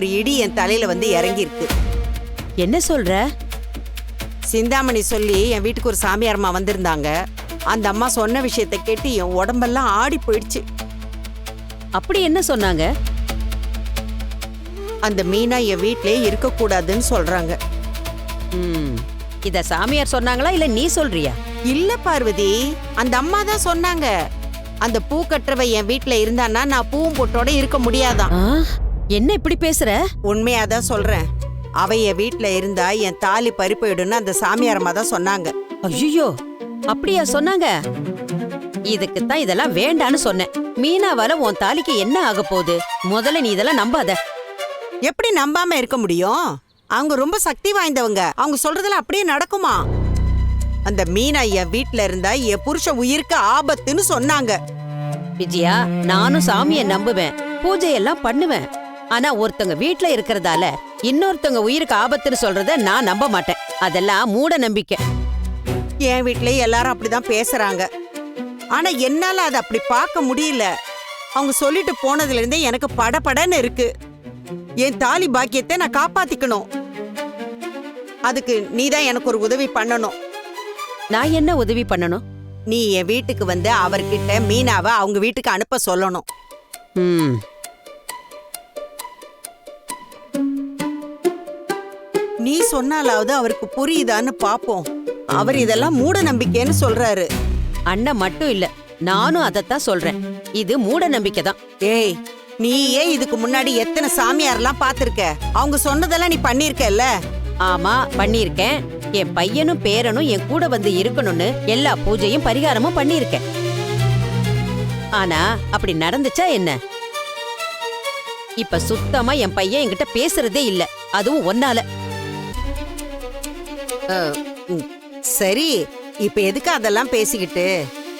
ஒரு இடி என் தலையில வந்து இறங்கிருக்கு. என்ன சொல்ற? சிந்தாமணி சொல்லி என் வீட்டுக்கு ஒரு சாமியாரம்மா வந்திருந்தாங்க. அந்த அம்மா சொன்ன விஷயத்த கேட்டு என் உடம்பெல்லாம் ஆடி போயிடுச்சு. அப்படி என்ன சொன்னாங்க? அந்த மீனா என் வீட்லயே இருக்கக்கூடாதுன்னு சொல்றாங்க. இத சாமியார் சொன்னாங்களா இல்ல நீ சொல்றியா? இல்ல பார்வதி, அந்த அம்மா தான் சொன்னாங்க. அந்த பூ கட்டுறவ என் வீட்ல இருந்தான்னா நான் பூவும் பொட்டோட இருக்க முடியாதான். என்ன இப்படி பேசுற? உண்மையாதான் சொல்றேன். அவ என் வீட்ல இருந்தா என் தாலி பறி போயிடுன்னு அந்த சாமியாரம்மா தான் சொன்னாங்க. ஐயோ, அப்படியா சொன்னாங்க? இதுக்கு தான் இதெல்லாம் வேண்டான்னு சொன்னேன். மீனாவால உன் தாலிக்கு என்ன ஆக போகுது? முதல்ல நீ இதெல்லாம் நம்பாத. எப்படி நம்பாம இருக்க முடியும்? அவங்க ரொம்ப சக்தி வாய்ந்தவங்க. அவங்க சொல்றதெல்லாம் அப்படியே நடக்குமா? அந்த மீனா என் வீட்ல இருந்தா என் புருஷன் உயிருக்கு ஆபத்துன்னு சொன்னாங்க. விஜயா, நானும் சாமியை நம்புவேன், பூஜையெல்லாம் பண்ணுவேன். ஆனா ஒருத்தங்க வீட்ல இருக்கிறதால இன்னொருத்தங்க உயிருக்கு ஆபத்துன்னு சொல்றத நான் நம்ப மாட்டேன். அதெல்லாம் மூட நம்பிக்கை. என் வீட்லயே எல்லாரும் அப்படிதான் பேசுறாங்க. ஆனா என்னால அதை அப்படி பார்க்க முடியல. அவங்க சொல்லிட்டு போனதுல இருந்தே எனக்கு படபடன்னு இருக்கு. என் தாலி பாக்கியத்தை நான் காப்பாத்திக்கணும். அதுக்கு நீதான் எனக்கு ஒரு உதவி பண்ணணும். நான் என்ன உதவி பண்ணணும்? நீ என் வீட்டுக்கு வந்து அவர்கிட்ட மீனாவை அவங்க வீட்டுக்கு அனுப்ப சொல்லணும். நீ சொன்னாலாவது அவருக்கு புரியுதான்னு பாப்போம். அவர் இதெல்லாம் மூட நம்பிக்கைன்னு சொல்றாரு. அண்ணன் மட்டும் இல்ல, நானும் அதத்தான் சொல்றேன். இது மூட நம்பிக்கை தான். ஏய், நீ ஏன் இதுக்கு முன்னாடி எத்தனை சாமியாரெல்லாம் பாத்திருக்க? அவங்க சொன்னதெல்லாம் நீ பண்ணிருக்கல்ல? ஆமா, பண்ணிருக்கேன். என் பையனும் பேரனும் என் கூட வந்து இருக்கணும்னு எல்லா பூஜையும் பரிகாரமும் பண்ணிருக்கேன். ஆனா அப்படி நடந்துச்சா என்ன? இப்ப சுத்தமா என் பையன் என்கிட்ட பேசுறதே இல்ல. அதுவும் ஒன்னால. சரி, இப்ப எதுக்கு அதெல்லாம் பேசிக்கிட்டு?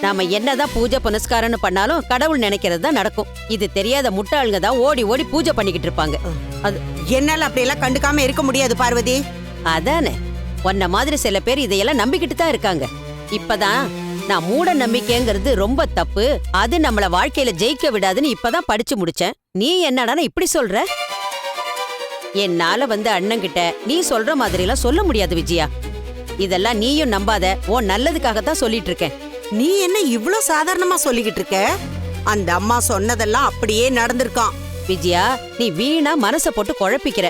நாம என்னதான் பூஜை புனஸ்காரம்னு பண்ணாலும் கடவுள் நினைக்கிறது தான் நடக்கும். இது தெரியாத முட்டாளுங்க தான் ஓடி ஓடி பூஜை பண்ணிக்கிட்டு இருப்பாங்க. அது என்னால அப்படியெல்லாம் கண்டுக்காம இருக்க முடியாது பார்வதி. அதானே, உன்ன மாதிரி சில பேர் இதையெல்லாம் நம்பிக்கிட்டு தான் இருக்காங்க. இப்பதான் நான் மூட நம்பிக்கைங்கிறது ரொம்ப தப்பு, அது நம்மள வாழ்க்கையில ஜெயிக்க விடாதுன்னு இப்பதான் படிச்சு முடிச்சேன். நீ என்னடானா இப்படி சொல்ற? என்னால வந்து அண்ணங்கிட்ட நீ சொல்ற மாதிரி எல்லாம் சொல்ல முடியாது விஜயா. இதெல்லாம் நீயும் நம்பாத, உன் நல்லதுக்காகத்தான் சொல்லிட்டு இருக்கேன். நீ என்ன இவ்ளோ சாதாரணமா சொல்லிக்கிட்டு இருக்க? அந்த அம்மா சொன்னதெல்லாம் அப்படியே நடந்திருக்கான். விஜயா, நீ வீணா மனச போட்டு குழப்பிக்கிற.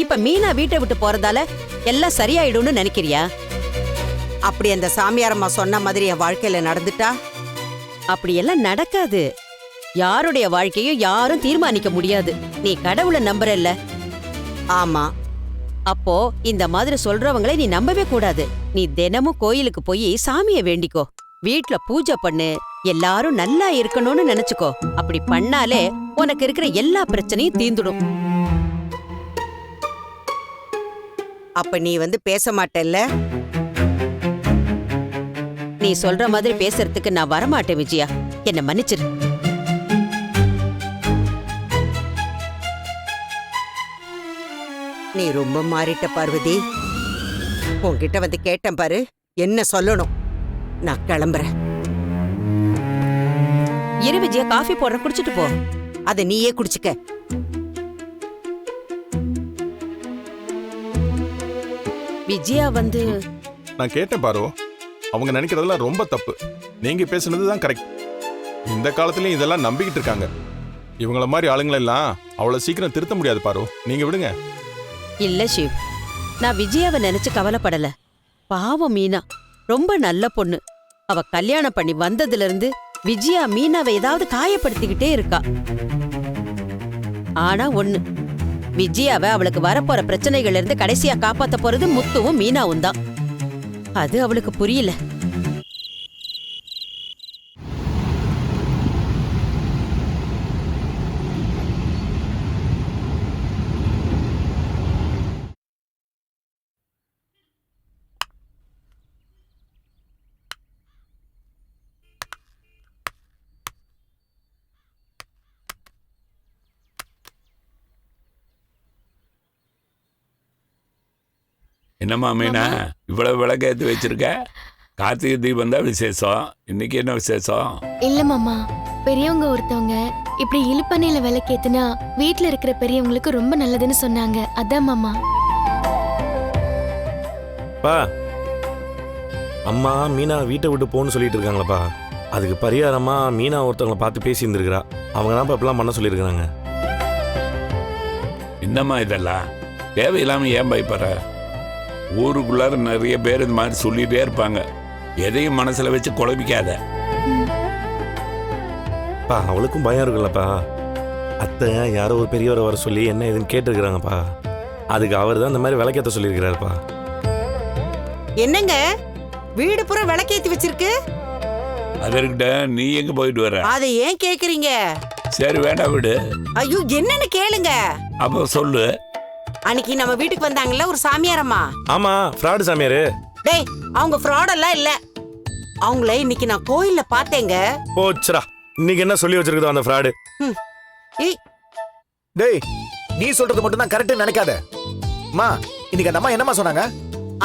இப்ப மீனா வீட்டை விட்டு போறதால எல்லாம் சரியாயிடும்னு நினைக்கிறியா? அப்படி அந்த சாமியாரம்மா சொன்ன மாதிரி என் வாழ்க்கையில நடந்துட்டா? அப்படியெல்லாம் நடக்காது. யாருடைய வாழ்க்கையும் யாரும் தீர்மானிக்க முடியாது. நீ கடவுளை நம்புறல்ல? ஆமா. அப்போ இந்த மாதிரி சொல்றவங்களை நீ நம்பவே கூடாது. நீ தினமும் கோயிலுக்கு போய் சாமியை வேண்டிக்கோ, வீட்ல பூஜை பண்ணு, எல்லாரும் நல்லா இருக்கணும்னு நினைச்சுக்கோ. அப்படி பண்ணாலே உனக்கு இருக்கிற எல்லா பிரச்சனையும் தீந்துடும். அப்ப நீ வந்து பேச மாட்டல்ல? நீ சொல்ற மாதிரி பேசுறதுக்கு நான் வரமாட்டேன் விஜயா. என்ன மன்னிச்சிரு. நீ ரொம்ப மாறிட்ட பார்வதி. உன்கிட்ட வந்து கேட்டேன் பாரு, என்ன சொல்லணும். நான் கிளம்புறேன். இரு விஜயா, காஃபி போடுற, குடிச்சிட்டு போ. அத நீயே குடிச்சுக்க. விஜயா வந்து நான் கேட்டேன் பாரு, அவங்க நினைக்கிறதெல்லாம் ரொம்ப தப்பு. நீங்க பேசுனதுதான் கரெக்ட். இந்த காலத்துலயும் இதெல்லாம் நம்பிக்கிட்டு இருக்காங்க. இவங்கள மாதிரி ஆளுங்களெல்லாம் அவ்வளவு சீக்கிரம் திருத்த முடியாது பாரு. நீங்க விடுங்க. இல்ல சிவ், நான் விஜயாவை நினைச்சு கவலைப்படல. பாவம் மீனா ரொம்ப நல்ல பொண்ணு. அவ கல்யாணம் பண்ணி வந்ததுல இருந்து விஜயா மீனாவை ஏதாவது காயப்படுத்திக்கிட்டே இருக்கா. ஆனா ஒண்ணு, விஜயாவை அவளுக்கு வரப்போற பிரச்சனைகள்ல இருந்து கடைசியா காப்பாத்த போறது முத்துவும் மீனாவும் தான். அது அவளுக்கு புரியல. என்னம்மா மீனா, இவ்வளவு விளக்கு ஏற்றி வச்சிருக்க? கார்த்திகை தீபம் தான் விசேஷம். இன்னைக்கு என்ன விசேஷம்? இல்ல மாமா, பெரியவங்க ஒருத்தவங்க இப்படி இழுப்பண்ணையில விளக்கேத்துனா வீட்ல இருக்கிற பெரியவங்களுக்கு ரொம்ப நல்லதுன்னு சொன்னாங்க. அதான் மாமா. பா, அம்மா மீனா வீட்டை விட்டு போன்னு சொல்லிட்டு இருக்காங்களப்பா. அதுக்கு பரிகாரமா மீனா ஒருத்தவங்களை பார்த்து பேசி இருந்திருக்கிறா. அவங்க தான் இப்பெல்லாம் பண்ண சொல்லியிருக்கிறாங்க. என்னம்மா இதெல்லாம் தேவையில்லாம ஏன் பயப்படுற? ஊருக்குள்ளார நிறைய பேர் இந்த மாதிரி சொல்லிட்டே இருப்பாங்க. எதையும் மனசுல வச்சு குழப்பிக்காத. பா, அவளுக்கும் பயம் இருக்குல்லப்பா. அத்தை யாரோ ஒரு பெரியவரை வர சொல்லி என்ன ஏதுன்னு கேட்டுருக்குறாங்கப்பா. அதுக்கு அவர் தான் இந்த மாதிரி விளக்கேற்ற சொல்லியிருக்கிறாருப்பா. என்னங்க வீடு பூரா விளக்கேத்தி வச்சிருக்கு? அதற்கிட்ட நீ எங்க போயிட்டு வர? அதை ஏன் கேக்குறீங்க? சரி வேண்டாம் விடு. ஐயோ என்னன்னு கேளுங்க. அப்ப சொல்லு. அன்னைக்கு நம்ம வீட்டுக்கு வந்தாங்கல்ல ஒரு சாமியாரம்மா. ஆமா, ஃப்ராடு சாமியாரு. டேய், அவங்க ஃப்ராடெல்லாம் இல்ல. அவங்கள இன்னைக்கு நான் கோயில்ல பார்த்தேங்க. போச்சுரா, இன்னைக்கு என்ன சொல்லி வச்சிருக்குதோ அந்த ஃப்ராடு. ஏய், டேய், நீ சொல்றது மட்டும் தான் கரெக்ட் நினைக்காத. அம்மா, இன்னைக்கு அந்த அம்மா என்னம்மா சொன்னாங்க?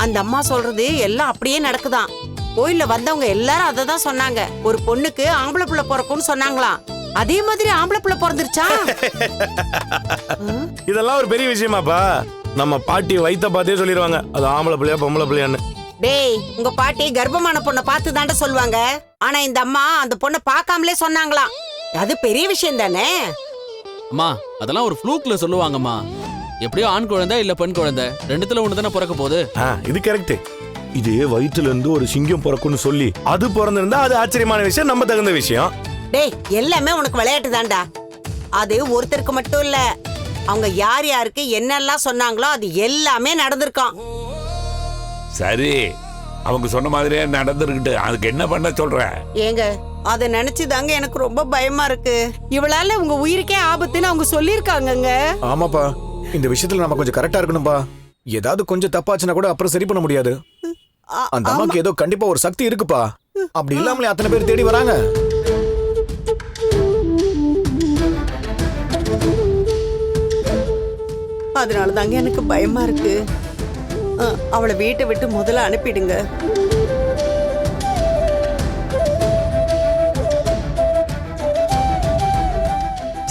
அந்த அம்மா சொல்றது எல்லாம் அப்படியே நடக்குதாம். கோயில்ல வந்தவங்க எல்லாரும் அதை தான் சொன்னாங்க. ஒரு பொண்ணுக்கு ஆம்பளை பிள்ளை பிறக்கும்னு சொன்னாங்களாம். அதே மாதிரி ஆம்பளை பிள்ளை பிறந்துருச்சா? இதெல்லாம் ஒரு பெரிய விஷயமாப்பா. நம்ம பாட்டி வயித்த பார்த்தே சொல்லிடுவாங்க அது ஆம்பளை பிள்ளையா பொம்பளை பிள்ளையான்னு. டேய், உங்க பாட்டி கர்ப்பமான பொண்ணை பார்த்து தாண்ட சொல்லுவாங்க. ஆனா இந்த அம்மா அந்த பொண்ணை பார்க்காமலே சொன்னாங்களாம். அது பெரிய விஷயம் தானே? அம்மா அதெல்லாம் ஒரு ஃப்ளூக்ல சொல்லுவாங்கம்மா. எப்படியோ ஆண் குழந்தை இல்ல பெண் குழந்தை ரெண்டுத்துல ஒண்ணு தானே பிறக்க போகுது. இது கரெக்ட். இதே வயிற்றுல இருந்து ஒரு சிங்கம் பிறக்கும்னு சொல்லி அது பிறந்திருந்தா அது ஆச்சரியமான விஷயம், நம்ம தகுந்த விஷயம். டேய், எல்லாமே உனக்கு விளையாட்டு தான்டா. அது ஒருத்தருக்கு மட்டும் இல்ல, அவங்க யார் யாருக்கு என்னெல்லாம் சொன்னாங்களோ அது எல்லாமே நடந்திருக்காம். சரி, அவங்க சொன்ன மாதிரியே நடந்துருக்கிட்டு அதுக்கு என்ன பண்ண சொல்ற? ஏங்க, அதை நினைச்சுதாங்க எனக்கு ரொம்ப பயமா இருக்கு. இவளால உங்க உயிருக்கே ஆபத்துன்னு அவங்க சொல்லிருக்காங்கங்க. ஆமாப்பா, இந்த விஷயத்துல நம்ம கொஞ்சம் கரெக்டா இருக்கணும்பா. ஏதாவது கொஞ்சம் தப்பாச்சுன்னா கூட அப்புறம் சரி பண்ண முடியாது. அந்த அம்மாக்கு ஏதோ கண்டிப்பா ஒரு சக்தி இருக்குப்பா. அப்படி இல்லாமலே அத்தனை பேர் தேடி வராங்க. அதனால தாங்க எனக்கு பயமா இருக்கு. அவளை வீட்டை விட்டு முதல்ல அனுப்பிடுங்க.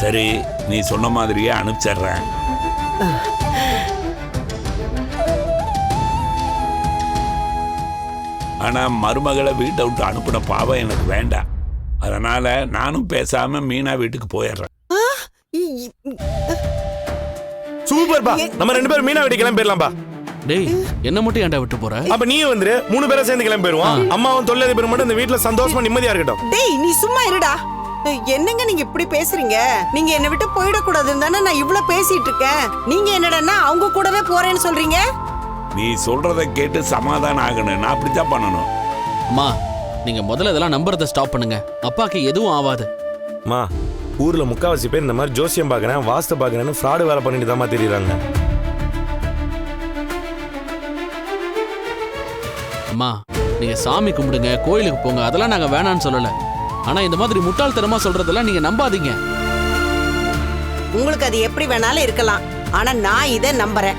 சரி, நீ சொன்ன மாதிரியே அனுப்பிச்சிடுறேன். ஆனா மருமகளை வீட்டை விட்டு அனுப்பின பாவம் எனக்கு வேண்டாம். அதனால நானும் பேசாம மீனா வீட்டுக்கு போயிடுறேன். சூப்பர்பா, நம்ம 2 பேரும் மீனா வீட்டுக்கு கிளம்பி போயிடலாம்பா. டேய், என்ன மட்டும் ஏன்டா விட்டு போற? அப்ப நீ வந்துரு, 3 பேரும் சேர்ந்து கிளம்பி போயிருவோம். அம்மாவும் தொல்லை பேர் மட்டும் இந்த வீட்டுல சந்தோஷமா நிம்மதியா இருக்கட்டும். டேய், நீ சும்மா இருடா. என்னங்க நீங்க இப்படி பேசுறீங்க? நீங்க என்ன விட்டு போயிடக்கூடாதுன்னு தானே நான் இவ்வளவு பேசிட்டு இருக்கேன். நீங்க என்னடா அவங்க கூடவே போறேன்னு சொல்றீங்க? நீ சொல்றத கேட்டு சமாதானம் ஆகணும். நான் அப்படித்தான் பண்ணணும். அம்மா நீங்க முதல்ல இதெல்லாம் நம்புறத ஸ்டாப் பண்ணுங்க. அப்பாக்கு எதுவும் ஆகாது. அம்மா, ஊர்ல முக்காவாசி பேர் இந்த மாதிரி ஜோசியம் பாக்குறேன் வாஸ்து பாக்குறேன்னு ஃப்ராடு வேலை பண்ணிட்டு தான் தெரியுறாங்க. அம்மா நீங்க சாமி கும்பிடுங்க, கோயிலுக்கு போங்க, அதெல்லாம் நாங்க வேணான்னு சொல்லல. ஆனா இந்த மாதிரி முட்டாள்தனமா சொல்றதெல்லாம் நீங்க நம்பாதீங்க. உங்களுக்கு அது எப்படி வேணாலும் இருக்கலாம், ஆனா நான் இதை நம்புறேன்.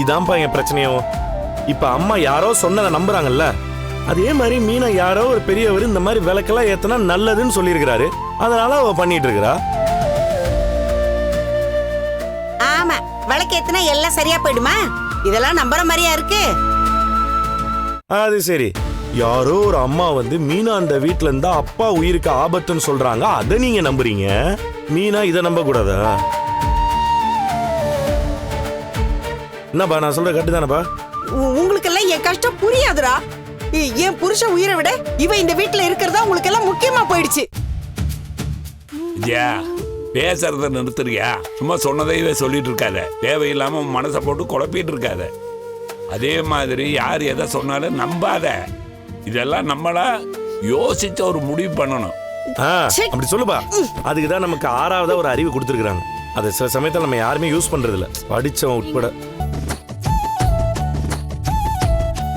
இதான்ப்பா என் பிரச்சனையோ. இப்ப அம்மா யாரோ சொன்னதை நம்புறாங்கல்ல, அதே மாதிரி மீனா யாரோ ஒரு பெரியவர் இந்த மாதிரி விளக்கெல்லாம் ஏத்தனா நல்லதுன்னு சொல்லியிருக்கிறாரு. அதனால அவ பண்ணிட்டு இருக்கிறா. ஆமா, விளக்கேத்துனா எல்லாம் சரியா போயிடுமா? இதெல்லாம் நம்புற மாதிரியா இருக்கு? அது சரி, யாரோ ஒரு அம்மா வந்து மீனா அந்த வீட்டுல இருந்தா அப்பா உயிருக்கு ஆபத்துன்னு சொல்றாங்க, அதை நீங்க நம்புறீங்க. மீனா இதை நம்ப கூடாதா? என்னப்பா நான் சொல்ற கட்டு தானப்பா? உங்களுக்கு எல்லாம் என் கஷ்டம் புரியாதுடா. என் புருஷன் உயிரை விட இவ இந்த வீட்டுல இருக்கிறதா உங்களுக்கு எல்லாம் முக்கியமா போயிடுச்சு. விஜயா, பேசுறத நிறுத்துறியா? சும்மா சொன்னதையே சொல்லிட்டு இருக்காத. தேவையில்லாம மனசை போட்டு குழப்பிட்டு இருக்காத. அதே மாதிரி யார் எதை சொன்னாலும் நம்பாத. இதெல்லாம் நம்மளா யோசிச்ச ஒரு முடிவு பண்ணணும். அப்படி சொல்லுப்பா. அதுக்குதான் நமக்கு 6ஆவதா ஒரு அறிவு கொடுத்துருக்காங்க. அது சில சமயத்தில் நம்ம யாருமே யூஸ் பண்றது இல்ல, படிச்சவன் உட்பட.